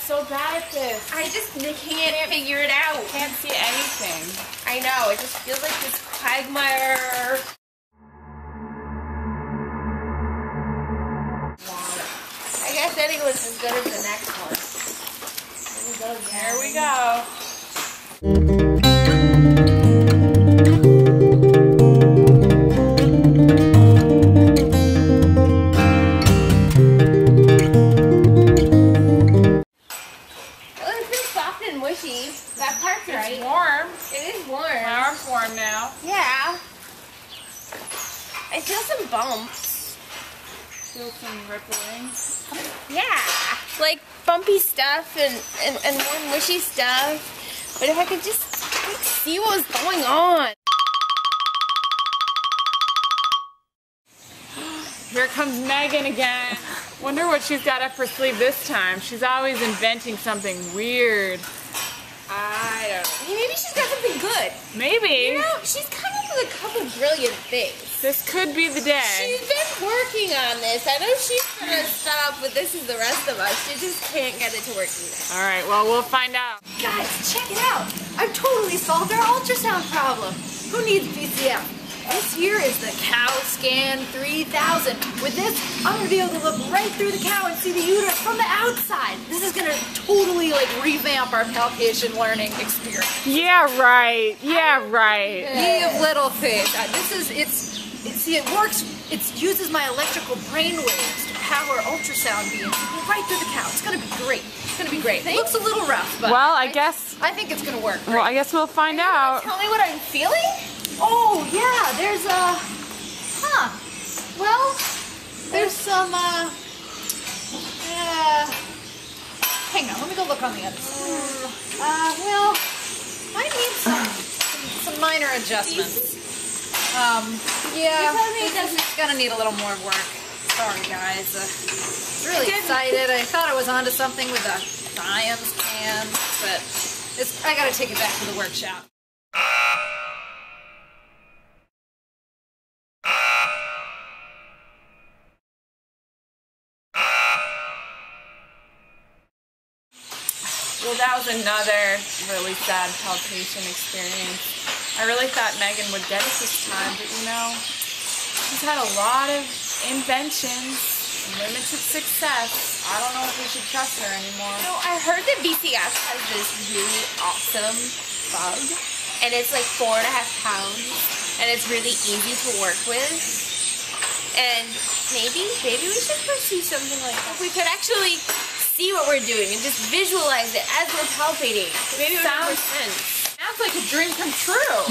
so bad at this. I just can't figure it out. Can't see anything. I know, it just feels like this quagmire. I guess anyone's as good as the next one. Here we go. Mushy. That part's right. It's warm. It is warm. My arm's warm now. Yeah. I feel some bumps. Feel some rippling. Yeah. Like bumpy stuff and more mushy stuff. But if I could just like, see what was going on. Here comes Megan again. Wonder what she's got up her sleeve this time. She's always inventing something weird. I don't know. Maybe she's got something good. Maybe. You know, she's come up with a couple brilliant things. This could be the day. She's been working on this. I know she's gonna stop, but this is the rest of us. She just can't get it to work either. All right, well, we'll find out. Guys, check it out. I've totally solved our ultrasound problem. Who needs BCM? This here is the CowScan 3000. With this, I'm gonna be able to look right through the cow and see the uterus from the outside. This is gonna totally like revamp our palpation learning experience. Yeah, right. Yeah, right. Ye of little faith. See, it works. It uses my electrical brainwaves to power ultrasound beams right through the cow. It's gonna be great. It's gonna be great. It looks a little rough, but Well, I guess think it's gonna work. Well, I guess we'll find out. Tell me what I'm feeling? Oh, yeah, there's well, there's some, hang on, let me go look on the other side. Well, I need some minor adjustments. Yeah, this is gonna need a little more work. Sorry, guys. Really excited. I thought I was onto something with the science can, but I gotta take it back to the workshop. Well, that was another really sad palpation experience. I really thought Megan would get it this time, but you know, she's had a lot of inventions, limited success. I don't know if we should trust her anymore. No, I heard that BCS has this really awesome bug, and it's like 4.5 pounds, and it's really easy to work with. And maybe we should pursue something like that. We could actually see what we're doing and just visualize it as we're palpating. Maybe it would make more sense. Sounds like a dream come true.